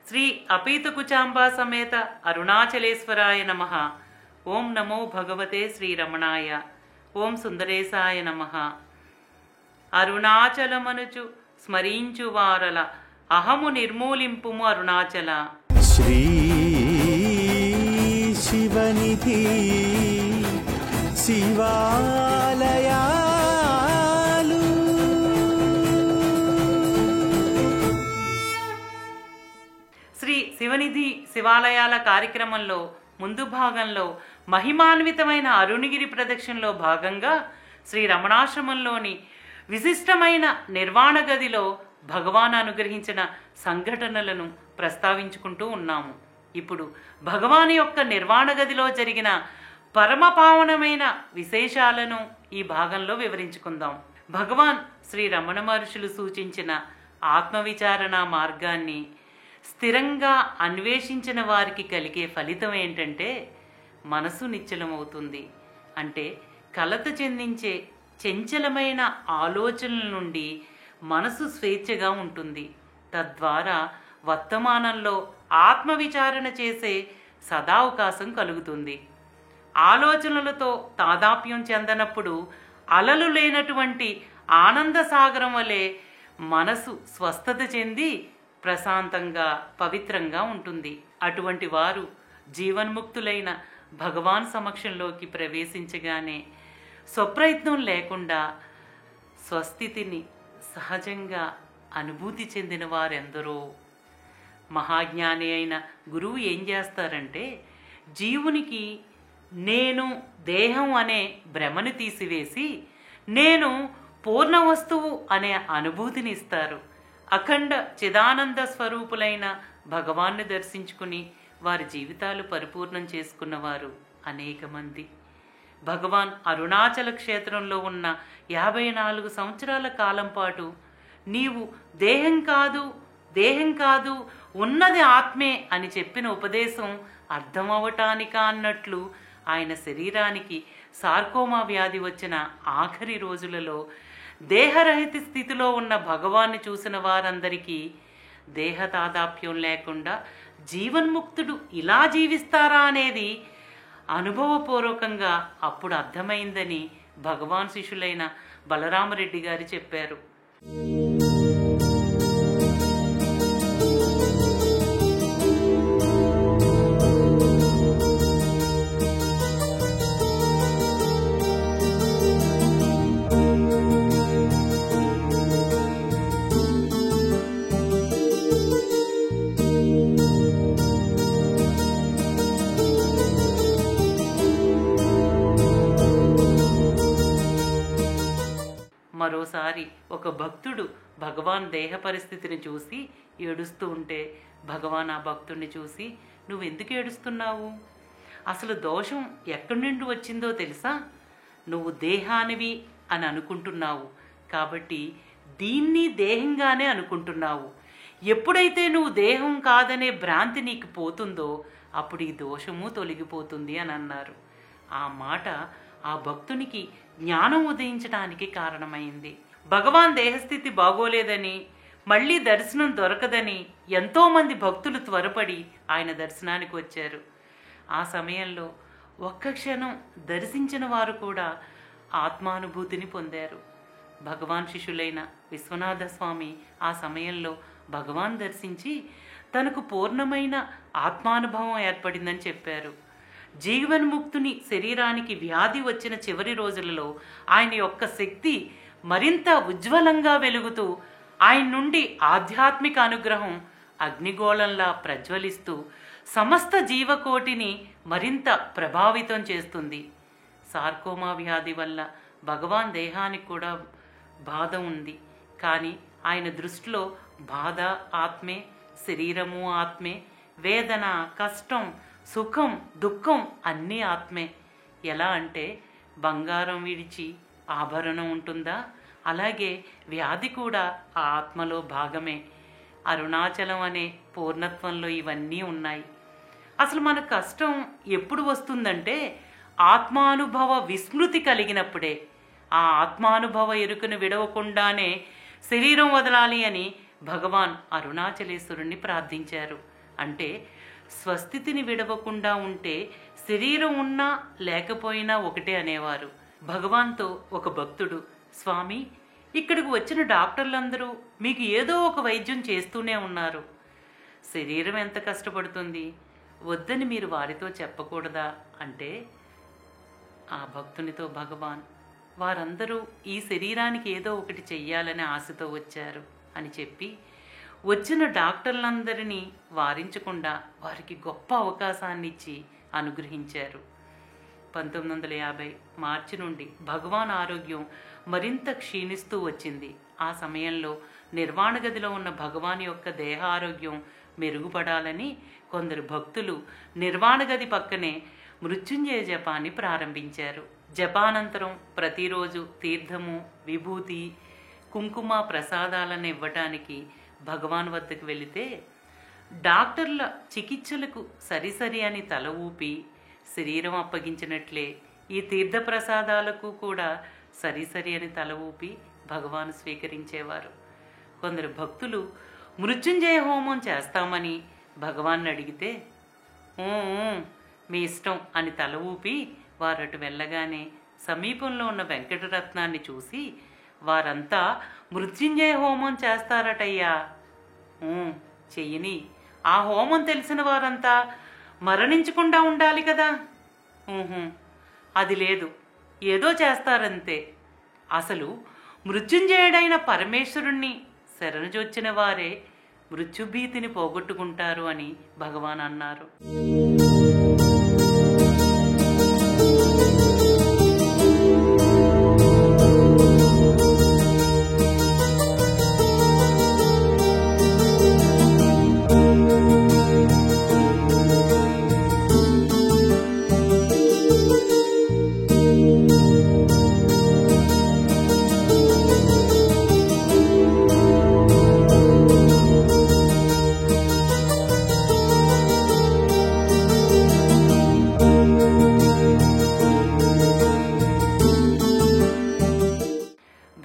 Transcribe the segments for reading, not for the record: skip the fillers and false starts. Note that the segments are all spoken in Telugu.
శ్రీ అపీతకుచాంబా సమేత అరుణాచలేశ్వరాయ నమః. ఓం నమో భగవతే శ్రీరమణాయ. ఓం సుందరేశాయ నమః. అరుణాచలమనుచు స్మరించు వారల అహము నిర్మూలింపుము అరుణాచల. శ్రీ శివనిధి శివాలయాలు. శ్రీ శివనిధి శివాలయాల కార్యక్రమంలో ముందు భాగంలో మహిమాన్వితమైన అరుణగిరి ప్రదక్షిణలో భాగంగా శ్రీ రమణాశ్రమంలోని విశిష్టమైన నిర్వాణ గదిలో భగవాన్ అనుగ్రహించిన సంఘటనలను ప్రస్తావించుకుంటూ ఉన్నాము. ఇప్పుడు భగవాన్ యొక్క నిర్వాణ గదిలో జరిగిన పరమపావనమైన విశేషాలను ఈ భాగంలో వివరించుకుందాం. భగవాన్ శ్రీ రమణ మహర్షులు సూచించిన ఆత్మవిచారణ మార్గాన్ని స్థిరంగా అన్వేషించిన వారికి కలిగే ఫలితం ఏంటంటే మనసు నిశ్చలమవుతుంది. అంటే కలత చెందించే చంచలమైన ఆలోచనల నుండి మనసు స్వేచ్ఛగా ఉంటుంది. తద్వారా వర్తమానంలో ఆత్మవిచారణ చేసే సదావకాశం కలుగుతుంది. ఆలోచనలతో తాదాప్యం చెందనప్పుడు అలలు లేనటువంటి ఆనంద సాగరం వలె మనసు స్వస్థత చెంది ప్రశాంతంగా పవిత్రంగా ఉంటుంది. అటువంటి వారు జీవన్ముక్తులైన భగవాన్ సమక్షంలోకి ప్రవేశించగానే స్వప్రయత్నం లేకుండా స్వస్థితిని సహజంగా అనుభూతి చెందిన వారెందరో. మహాజ్ఞాని అయిన గురువు ఏం చేస్తారంటే జీవునికి నేను దేహం అనే భ్రమను తీసివేసి నేను పూర్ణ వస్తువు అనే అనుభూతిని ఇస్తారు. అఖండ చిదానంద స్వరూపులైన భగవాన్ని దర్శించుకుని వారి జీవితాలు పరిపూర్ణం చేసుకున్నవారు అనేక మంది. భగవాన్ అరుణాచల క్షేత్రంలో ఉన్న 54 సంవత్సరాల కాలం పాటు నీవు దేహం కాదు దేహం కాదు ఉన్నది ఆత్మే అని చెప్పిన ఉపదేశం అర్థమవటానికా అన్నట్లు ఆయన శరీరానికి సార్కోమా వ్యాధి వచ్చిన ఆఖరి రోజులలో దేహరహిత స్థితిలో ఉన్న భగవాన్ని చూసిన వారందరికీ దేహ తాదాప్యం లేకుండా జీవన్ముక్తుడు ఇలా జీవిస్తారా అనేది అనుభవపూర్వకంగా అప్పుడు అర్థమైందని భగవాన్ శిష్యులైన బలరామరెడ్డి గారు చెప్పారు. మరోసారి ఒక భక్తుడు భగవాన్ దేహ పరిస్థితిని చూసి ఏడుస్తూ ఉంటే భగవాన్ ఆ భక్తుడిని చూసి నువ్వు ఎందుకు ఏడుస్తున్నావు? అసలు దోషం ఎక్కడి నుండి వచ్చిందో తెలుసా? నువ్వు దేహానివి అని అనుకుంటున్నావు కాబట్టి దీన్ని దేహంగానే అనుకుంటున్నావు. ఎప్పుడైతే నువ్వు దేహం కాదనే భ్రాంతి నీకు పోతుందో అప్పుడు ఈ దోషము తొలగిపోతుంది అని అన్నారు. ఆ మాట ఆ భక్తునికి జ్ఞానం ఉదయించడానికి కారణమైంది. భగవాన్ దేహస్థితి బాగోలేదని మళ్ళీ దర్శనం దొరకదని ఎంతోమంది భక్తులు త్వరపడి ఆయన దర్శనానికి వచ్చారు. ఆ సమయంలో ఒక్క క్షణం దర్శించిన వారు కూడా ఆత్మానుభూతిని పొందారు. భగవాన్ శిష్యులైన విశ్వనాథ స్వామి ఆ సమయంలో భగవాన్ దర్శించి తనకు పూర్ణమైన ఆత్మానుభవం ఏర్పడిందని చెప్పారు. జీవన్ముక్తుని శరీరానికి వ్యాధి వచ్చిన చివరి రోజులలో ఆయన యొక్క శక్తి మరింత ఉజ్వలంగా వెలుగుతూ ఆయన నుండి ఆధ్యాత్మిక అనుగ్రహం అగ్నిగోళంలా ప్రజ్వలిస్తూ సమస్త జీవకోటిని మరింత ప్రభావితం చేస్తుంది. సార్కోమా వ్యాధి వల్ల భగవాన్ దేహానికి కూడా బాధ ఉంది. కానీ ఆయన దృష్టిలో బాధ ఆత్మే, శరీరము ఆత్మే, వేదన, కష్టం, సుఖం, దుఃఖం అన్నీ ఆత్మే. ఎలా అంటే బంగారం విడిచి ఆభరణం ఉంటుందా? అలాగే వ్యాధి కూడా ఆ ఆత్మలో భాగమే. అరుణాచలం అనే పూర్ణత్వంలో ఇవన్నీ ఉన్నాయి. అసలు మన కష్టం ఎప్పుడు వస్తుందంటే ఆత్మానుభవ విస్మృతి కలిగినప్పుడే. ఆ ఆత్మానుభవ ఎరుకను విడవకుండానే శరీరం వదలాలి అని భగవాన్ అరుణాచలేశ్వరుణ్ణి ప్రార్థించారు. అంటే స్వస్థితిని విడవకుండా ఉంటే శరీరం ఉన్నా లేకపోయినా ఒకటే అనేవారు. భగవాన్తో ఒక భక్తుడు, స్వామి, ఇక్కడికి వచ్చిన డాక్టర్లందరూ మీకు ఏదో ఒక వైద్యం చేస్తూనే ఉన్నారు. శరీరం ఎంత కష్టపడుతుంది, వద్దని మీరు వారితో చెప్పకూడదా అంటే ఆ భక్తునితో భగవాన్, వారందరూ ఈ శరీరానికి ఏదో ఒకటి చెయ్యాలనే ఆశతో వచ్చారు అని చెప్పి వచ్చిన డాక్టర్లందరినీ వారించకుండా వారికి గొప్ప అవకాశాన్ని ఇచ్చి అనుగ్రహించారు. 1950 మార్చి నుండి భగవాన్ ఆరోగ్యం మరింత క్షీణిస్తూ వచ్చింది. ఆ సమయంలో నిర్వాణ గదిలో ఉన్న భగవాన్ యొక్క దేహ ఆరోగ్యం మెరుగుపడాలని కొందరు భక్తులు నిర్వాణ గది పక్కనే మృత్యుంజయ జపాన్ని ప్రారంభించారు. జపానంతరం ప్రతిరోజు తీర్థము, విభూతి, కుంకుమ ప్రసాదాలను ఇవ్వటానికి భగవాన్ వద్దకు వెళితే డాక్టర్ల చికిత్సలకు సరిసరి అని తల ఊపి శరీరం అప్పగించినట్లే ఈ తీర్థ ప్రసాదాలకు కూడా సరిసరి అని తల ఊపి భగవాన్ స్వీకరించేవారు. కొందరు భక్తులు మృత్యుంజయ హోమం చేస్తామని భగవాన్ అడిగితే మీ ఇష్టం అని తల ఊపి వారటు వెళ్ళగానే సమీపంలో ఉన్న వెంకటరత్నాన్ని చూసి, వారంతా మృత్యుంజయ హోమం చేస్తారటయ్యా. చెయ్యని, ఆ హోమం తెలిసిన వారంతా మరణించకుండా ఉండాలి కదా. అది లేదు, ఏదో చేస్తారంతే. అసలు మృత్యుంజయుడైన పరమేశ్వరుణ్ణి శరణుజొచ్చిన వారే మృత్యుభీతిని పోగొట్టుకుంటారు అని భగవాన్ అన్నారు.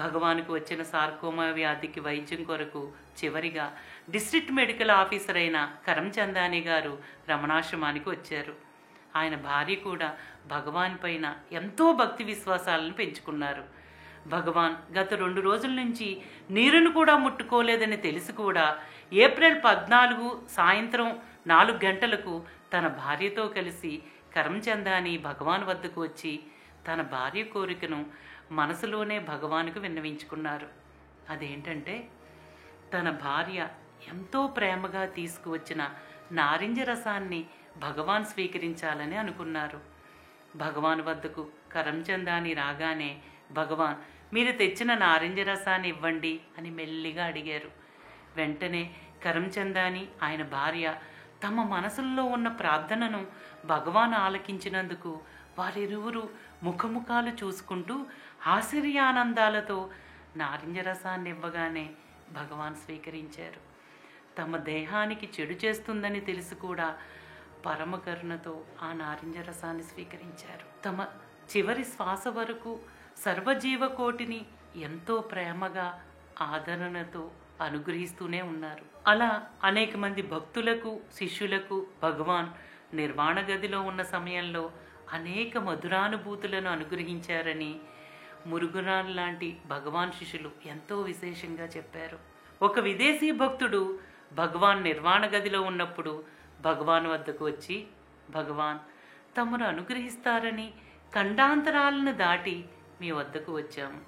భగవాన్కు వచ్చిన సార్కోమా వ్యాధికి వైద్యం కొరకు చివరిగా డిస్ట్రిక్ట్ మెడికల్ ఆఫీసర్ అయిన కరంచందాని గారు రమణాశ్రమానికి వచ్చారు. ఆయన భార్య కూడా భగవాన్ పైన ఎంతో భక్తి విశ్వాసాలను పెంచుకున్నారు. భగవాన్ గత 2 రోజుల నుంచి నీరును కూడా ముట్టుకోలేదని తెలిసి కూడా ఏప్రిల్ 14 సాయంత్రం 4 గంటలకు తన భార్యతో కలిసి కరంచందాని భగవాన్ వద్దకు వచ్చి తన భార్య కోరికను మనసులోనే భగవానుకు విన్నవించుకున్నారు. అదేంటంటే తన భార్య ఎంతో ప్రేమగా తీసుకువచ్చిన నారింజ రసాన్ని భగవాన్ స్వీకరించాలని అనుకున్నారు. భగవాన్ వద్దకు కరంచందాని రాగానే భగవాన్, మీరు తెచ్చిన నారింజ రసాన్ని ఇవ్వండి అని మెల్లిగా అడిగారు. వెంటనే కరంచందాని ఆయన భార్య తమ మనసుల్లో ఉన్న ప్రార్థనను భగవాన్ ఆలకించినందుకు వారిరువురు ముఖముఖాలు చూసుకుంటూ ఆశ్చర్యానందాలతో నారింజ రసాన్ని ఇవ్వగానే భగవాన్ స్వీకరించారు. తమ దేహానికి చెడు చేస్తుందని తెలిసి కూడా పరమ కరుణతో ఆ నారింజ రసాన్ని స్వీకరించారు. తమ చివరి శ్వాస వరకు సర్వజీవకోటిని ఎంతో ప్రేమగా ఆదరణతో అనుగ్రహిస్తూనే ఉన్నారు. అలా అనేక మంది భక్తులకు, శిష్యులకు భగవాన్ నిర్వాణ గదిలో ఉన్న సమయంలో అనేక మధురానుభూతులను అనుగ్రహించారని మురుగురాన్ లాంటి భగవాన్ శిష్యులు ఎంతో విశేషంగా చెప్పారు. ఒక విదేశీ భక్తుడు భగవాన్ నిర్వాణ గదిలో ఉన్నప్పుడు భగవాన్ వద్దకు వచ్చి, భగవాన్, తమను అనుగ్రహిస్తారని ఖండాంతరాలను దాటి మీ వద్దకు వచ్చాము.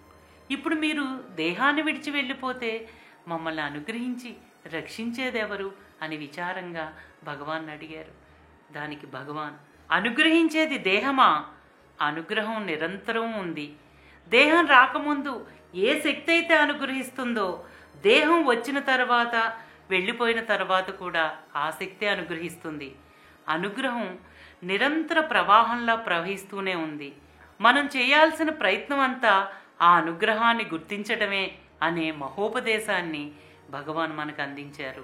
ఇప్పుడు మీరు దేహాన్ని విడిచి వెళ్ళిపోతే మమ్మల్ని అనుగ్రహించి రక్షించేదెవరు అని విచారంగా భగవాన్ అడిగారు. దానికి భగవాన్, అనుగ్రహించేది దేహమా? అనుగ్రహం నిరంతరం ఉంది. దేహం రాకముందు ఏ శక్తి అయితే అనుగ్రహిస్తుందో, దేహం వచ్చిన తర్వాత, వెళ్ళిపోయిన తర్వాత కూడా ఆ శక్తి అనుగ్రహిస్తుంది. అనుగ్రహం నిరంతర ప్రవాహంలా ప్రవహిస్తూనే ఉంది. మనం చేయాల్సిన ప్రయత్నం అంతా ఆ అనుగ్రహాన్ని గుర్తించడమే అనే మహోపదేశాన్ని భగవాన్ మనకు అందించారు.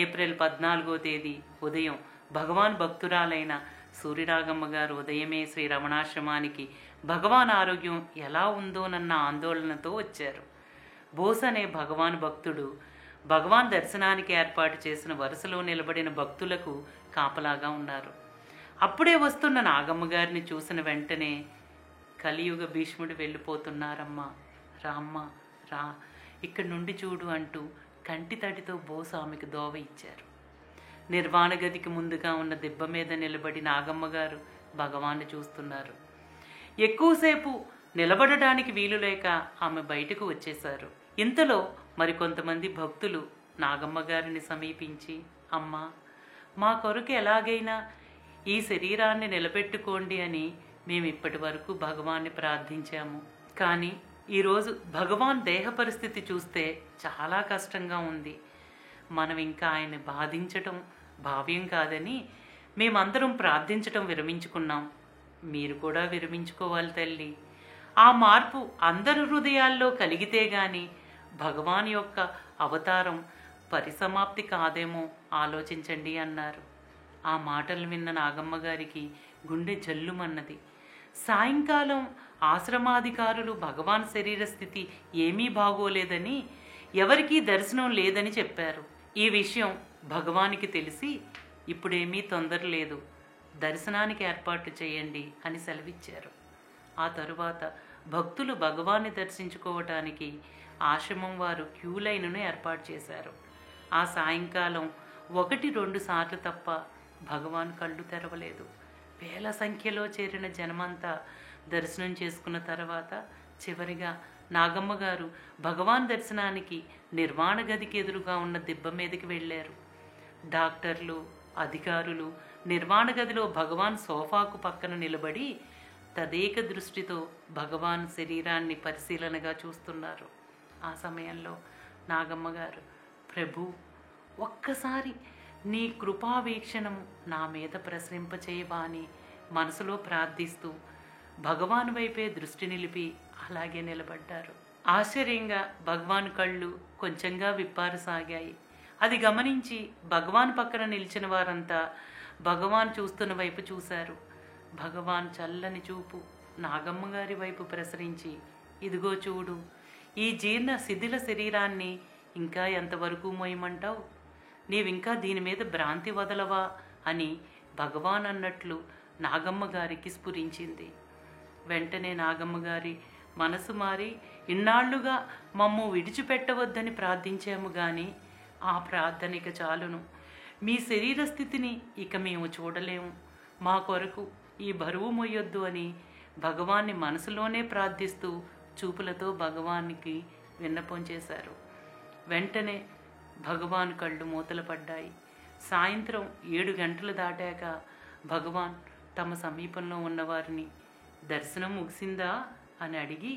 ఏప్రిల్ 14వ తేదీ ఉదయం భగవాన్ భక్తురాలైన సూర్యరాగమ్మ గారు ఉదయమే శ్రీ రమణాశ్రమానికి భగవాన్ ఆరోగ్యం ఎలా ఉందోనన్న ఆందోళనతో వచ్చారు. బోస్ అనే భగవాన్ భక్తుడు భగవాన్ దర్శనానికి ఏర్పాటు చేసిన వరుసలో నిలబడిన భక్తులకు కాపలాగా ఉన్నారు. అప్పుడే వస్తున్న నాగమ్మ గారిని చూసిన వెంటనే, కలియుగ భీష్ముడు వెళ్ళిపోతున్నారమ్మా, రామ్మ రా, ఇక్కడి నుండి చూడు అంటూ కంటి తడితో బోసు ఆమెకు దోవ ఇచ్చారు. నిర్వాణ గదికి ముందుగా ఉన్న దిబ్బ మీద నిలబడి నాగమ్మ గారు భగవాన్ని చూస్తున్నారు. ఎక్కువసేపు నిలబడడానికి వీలు లేక ఆమె బయటకు వచ్చేశారు. ఇంతలో మరికొంతమంది భక్తులు నాగమ్మ గారిని సమీపించి, అమ్మా, మా కొరకు ఎలాగైనా ఈ శరీరాన్ని నిలబెట్టుకోండి అని మేము ఇప్పటి వరకు భగవాన్ని ప్రార్థించాము. కానీ ఈరోజు భగవాన్ దేహ పరిస్థితి చూస్తే చాలా కష్టంగా ఉంది. మనం ఇంకా ఆయన్ని బాధించటం భావ్యం కాదని మేమందరం ప్రార్థించటం విరమించుకున్నాం. మీరు కూడా విరమించుకోవాలి తల్లి. ఆ మార్పు అందరి హృదయాల్లో కలిగితే గాని భగవాన్ యొక్క అవతారం పరిసమాప్తి కాదేమో ఆలోచించండి అన్నారు. ఆ మాటలు విన్న నాగమ్మ గారికి గుండె జల్లుమన్నది. సాయంకాలం ఆశ్రమాధికారులు భగవాన్ శరీర స్థితి ఏమీ బాగోలేదని, ఎవరికీ దర్శనం లేదని చెప్పారు. ఈ విషయం భగవానికి తెలిసి, ఇప్పుడేమీ తొందర లేదు, దర్శనానికి ఏర్పాటు చేయండి అని సెలవిచ్చారు. ఆ తరువాత భక్తులు భగవాన్ని దర్శించుకోవటానికి ఆశ్రమం వారు క్యూ లైన్ను ఏర్పాటు చేశారు. ఆ సాయంకాలం 1-2 సార్లు తప్ప భగవాన్ కళ్ళు తెరవలేదు. వేల సంఖ్యలో చేరిన జనమంతా దర్శనం చేసుకున్న తర్వాత చివరిగా నాగమ్మ గారు భగవాన్ దర్శనానికి నిర్వాణ గదికి ఎదురుగా ఉన్న దిబ్బ మీదకి వెళ్ళారు. డాక్టర్లు, అధికారులు నిర్వాణ గదిలో భగవాన్ సోఫాకు పక్కన నిలబడి తదేక దృష్టితో భగవాన్ శరీరాన్ని పరిశీలనగా చూస్తున్నారు. ఆ సమయంలో నాగమ్మ గారు, ప్రభు, ఒక్కసారి నీ కృపావీక్షణం నా మీద ప్రసరింపచేయవా అని మనసులో ప్రార్థిస్తూ భగవాన్ వైపే దృష్టి నిలిపి అలాగే నిలబడ్డారు. ఆశ్చర్యంగా భగవాన్ కళ్ళు కొంచెంగా విప్పారసాగాయి. అది గమనించి భగవాన్ పక్కన నిలిచిన వారంతా భగవాన్ చూస్తున్న వైపు చూశారు. భగవాన్ చల్లని చూపు నాగమ్మ గారి వైపు ప్రసరించి, ఇదిగో చూడు, ఈ జీర్ణ శిథిల శరీరాన్ని ఇంకా ఎంతవరకు మోయమంటావు? నీవింకా దీని మీద భ్రాంతి వదలవా అని భగవాన్ అన్నట్లు నాగమ్మ గారికి స్ఫురించింది. వెంటనే నాగమ్మ గారి మనసు మారి, ఇన్నాళ్లుగా మమ్ము విడిచిపెట్టవద్దని ప్రార్థించాము కానీ ఆ ప్రార్థనిక చాలును. మీ శరీర స్థితిని ఇక మేము చూడలేము. మా కొరకు ఈ బరువు మొయ్యొద్దు అని భగవాన్ని మనసులోనే ప్రార్థిస్తూ చూపులతో భగవానికి విన్నపం చేశారు. వెంటనే భగవాన్ కళ్ళు మూతలు పడ్డాయి. సాయంత్రం 7 గంటలు దాటాక భగవాన్ తమ సమీపంలో ఉన్నవారిని, దర్శనం ముగిసిందా అని అడిగి,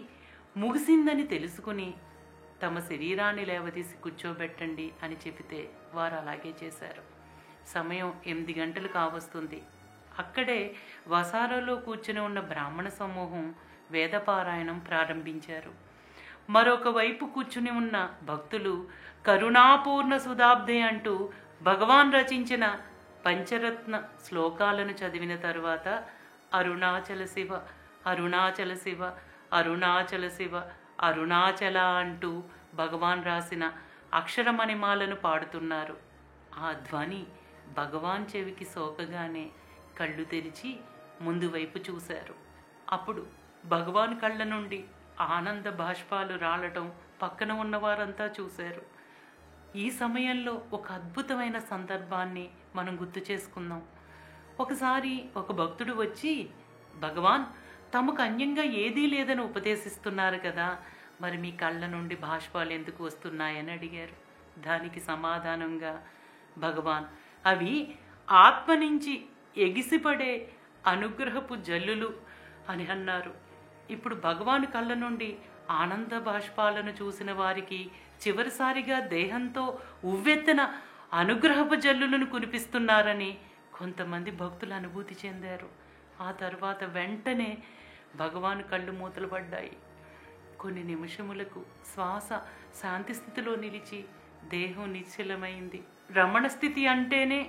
ముగిసిందని తెలుసుకుని తమ శరీరాన్ని లేవదీసి కూర్చోబెట్టండి అని చెబితే వారు అలాగే చేశారు. సమయం 8 గంటలు కావస్తుంది. అక్కడే వసారాలో కూర్చుని ఉన్న బ్రాహ్మణ సమూహం వేదపారాయణం ప్రారంభించారు. మరొక వైపు కూర్చుని ఉన్న భక్తులు కరుణాపూర్ణ సుధాబ్దే అంటూ భగవాన్ రచించిన పంచరత్న శ్లోకాలను చదివిన తరువాత అరుణాచల శివ, అరుణాచల శివ, అరుణాచల శివ, అరుణాచల అంటూ భగవాన్ రాసిన అక్షరమణిమాలను పాడుతున్నారు. ఆ ధ్వని భగవాన్ చెవికి సోకగానే కళ్ళు తెరిచి ముందు వైపు చూశారు. అప్పుడు భగవాన్ కళ్ళ నుండి ఆనంద బాష్పాలు రాలటం పక్కన ఉన్నవారంతా చూశారు. ఈ సమయంలో ఒక అద్భుతమైన సందర్భాన్ని మనం గుర్తు చేసుకుందాం. ఒకసారి ఒక భక్తుడు వచ్చి, భగవాన్ తమకు అన్యంగా ఏదీ లేదని ఉపదేశిస్తున్నారు కదా, మరి మీ కళ్ళ నుండి బాష్పాలు ఎందుకు వస్తున్నాయని అడిగారు. దానికి సమాధానంగా భగవాన్, అవి ఆత్మ నుంచి ఎగిసిపడే అనుగ్రహపు జల్లులు అని అన్నారు. ఇప్పుడు భగవాన్ కళ్ళ నుండి ఆనంద బాష్పాలను చూసిన వారికి చివరిసారిగా దేహంతో ఉవ్వెత్తిన అనుగ్రహపు జల్లులను కురిపిస్తున్నారని కొంతమంది భక్తులు అనుభూతి చెందారు. ఆ తర్వాత వెంటనే భగవాన్ కళ్ళు మూతలు పడ్డాయి. కొన్ని నిమిషములకు శ్వాస శాంతి స్థితిలో నిలిచి దేహం నిశ్చలమైంది. రమణ స్థితి అంటేనే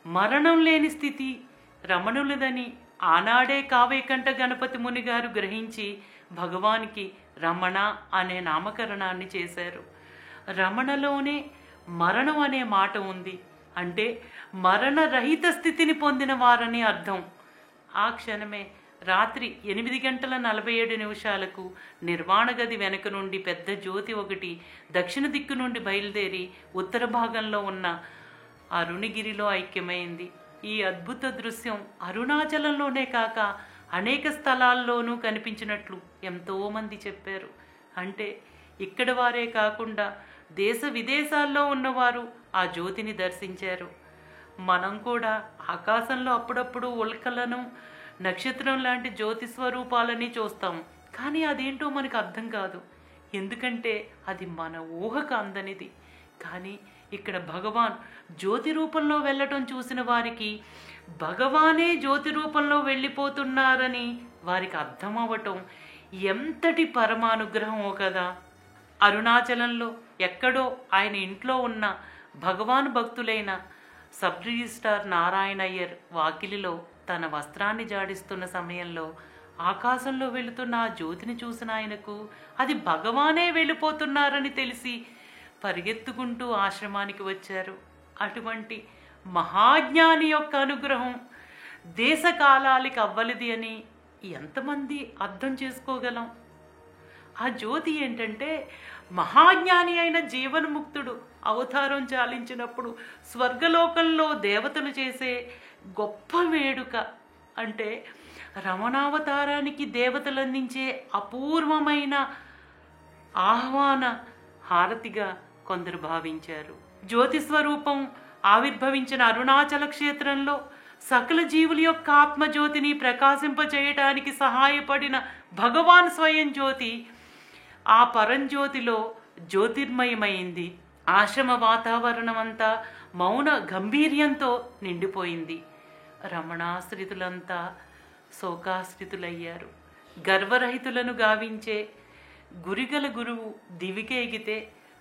మరణం లేని స్థితి రమణులదని ఆనాడే కావేకంఠ గణపతి ముని గారు గ్రహించి భగవానికి రమణ అనే నామకరణాన్ని చేశారు. రమణలోనే మరణం అనే మాట ఉంది. అంటే మరణరహిత స్థితిని పొందిన వారని అర్థం. ఆ క్షణమే రాత్రి 8:47 నిర్వాణ గది వెనక నుండి పెద్ద జ్యోతి ఒకటి దక్షిణ దిక్కు నుండి బయలుదేరి ఉత్తర భాగంలో ఉన్న అరుణగిరిలో ఐక్యమైంది. ఈ అద్భుత దృశ్యం అరుణాచలంలోనే కాక అనేక స్థలాల్లోనూ కనిపించినట్లు ఎంతోమంది చెప్పారు. అంటే ఇక్కడ వారే కాకుండా దేశ విదేశాల్లో ఉన్నవారు ఆ జ్యోతిని దర్శించారు. మనం కూడా ఆకాశంలో అప్పుడప్పుడు ఉల్కలను, నక్షత్రం లాంటి జ్యోతి స్వరూపాలని చూస్తాం. కానీ అదేంటో మనకు అర్థం కాదు, ఎందుకంటే అది మన ఊహకు అందనిది. కానీ ఇక్కడ భగవాన్ జ్యోతి రూపంలో వెళ్ళటం చూసిన వారికి భగవానే జ్యోతి రూపంలో వెళ్ళిపోతున్నారని వారికి అర్థం అవ్వటం ఎంతటి పరమానుగ్రహమో కదా. అరుణాచలంలో ఎక్కడో ఆయన ఇంట్లో ఉన్న భగవాన్ భక్తులైన సబ్ రిజిస్ట్రార్ నారాయణ అయ్యర్ వాకిలిలో తన వస్త్రాన్ని జాడిస్తున్న సమయంలో ఆకాశంలో వెళుతున్న ఆ జ్యోతిని చూసిన ఆయనకు అది భగవానే వెళ్ళిపోతున్నారని తెలిసి పరిగెత్తుకుంటూ ఆశ్రమానికి వచ్చారు. అటువంటి మహాజ్ఞాని యొక్క అనుగ్రహం దేశకాలాలకి అవ్వలిది అని ఎంతమంది అర్థం చేసుకోగలం? ఆ జ్యోతి ఏంటంటే మహాజ్ఞాని అయిన జీవన్ముక్తుడు అవతారం చాలించినప్పుడు స్వర్గలోకంలో దేవతలు చేసే గొప్ప వేడుక. అంటే రమణావతారానికి దేవతలు అందించే అపూర్వమైన ఆహ్వాన హారతిగా కొందరు భావించారు. జ్యోతి స్వరూపం ఆవిర్భవించిన అరుణాచల క్షేత్రంలో సకల జీవుల యొక్క ఆత్మజ్యోతిని ప్రకాశింపచేయటానికి సహాయపడిన భగవాన్ స్వయం జ్యోతి ఆ పరంజ్యోతిలో జ్యోతిర్మయమైంది. ఆశ్రమ వాతావరణం అంతా మౌన గంభీర్యంతో నిండిపోయింది. రమణాశ్రితులంతా శోకాశ్రితులయ్యారు. గర్వరహితులను గావించే గురిగల గురువు దివికెగితే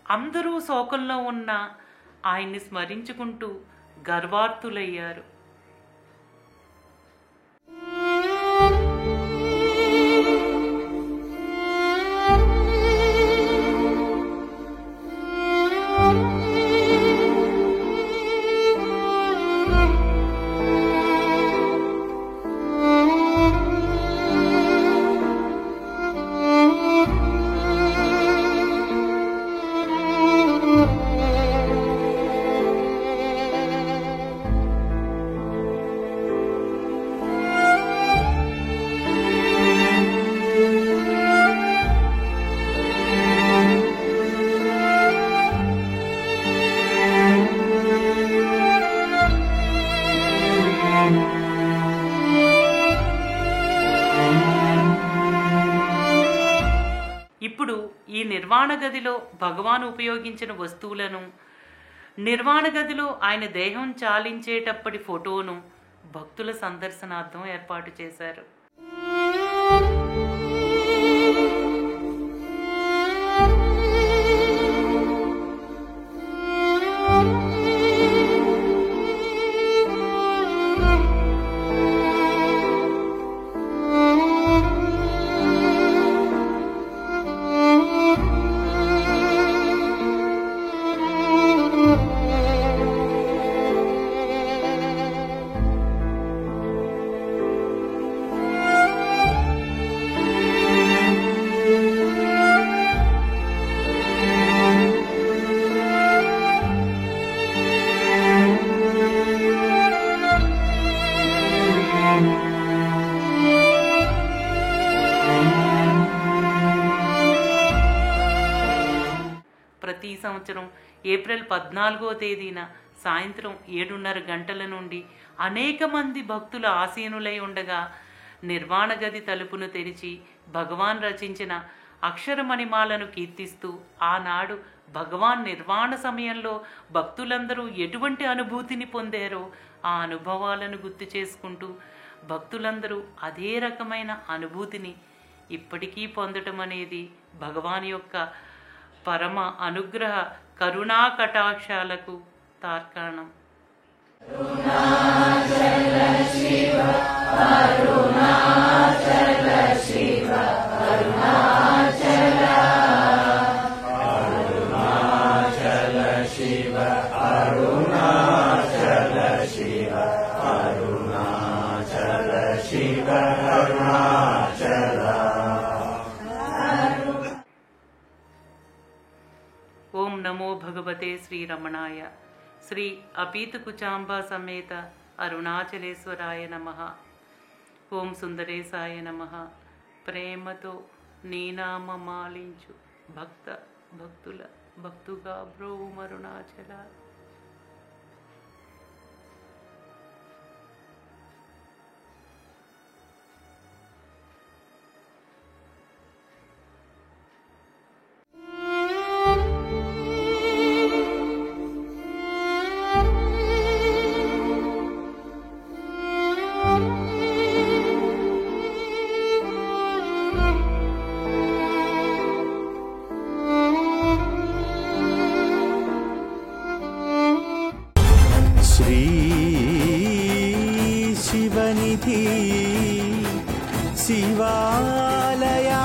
అందరూ శోకంలో ఉన్న ఆయన్ని స్మరించుకుంటూ గర్వార్తులయ్యారు. ఇప్పుడు ఈ నిర్వాణ గదిలో భగవాన్ ఉపయోగించిన వస్తువులను, నిర్వాణ గదిలో ఆయన దేహం చాలించేటప్పటి ఫోటోను భక్తుల సందర్శనార్థం ఏర్పాటు చేశారు. ప్రతి సంవత్సరం ఏప్రిల్ 14వ తేదీన సాయంత్రం 7:30 గంటల నుండి అనేక మంది భక్తులు ఆసీనులై ఉండగా నిర్వాణ గది తలుపును తెరిచి భగవాన్ రచించిన అక్షరమణిమాలను కీర్తిస్తూ ఆనాడు భగవాన్ నిర్వాణ సమయంలో భక్తులందరూ ఎటువంటి అనుభూతిని పొందారో ఆ అనుభవాలను గుర్తు చేసుకుంటూ భక్తులందరూ అదే రకమైన అనుభూతిని ఇప్పటికీ పొందటం అనేది భగవాన్ యొక్క పరమ అనుగ్రహ కరుణా కటాక్షాలకు తార్కాణం. అరుణాచల శివ అరుణాచల శివ అరుణాచల అరుణాచల శివ ఓం నమో భగవతే శ్రీరమణాయ. శ్రీ అపీతకుచాంబా సమేత అరుణాచలేశ్వరాయ నమః. ఓం సుందరేశాయ నమః. ప్రేమతో నీ నామమాలించు భక్తుల భక్తుగా బ్రోవు అరుణాచల. శ్రీ శివనిధి శివాలయా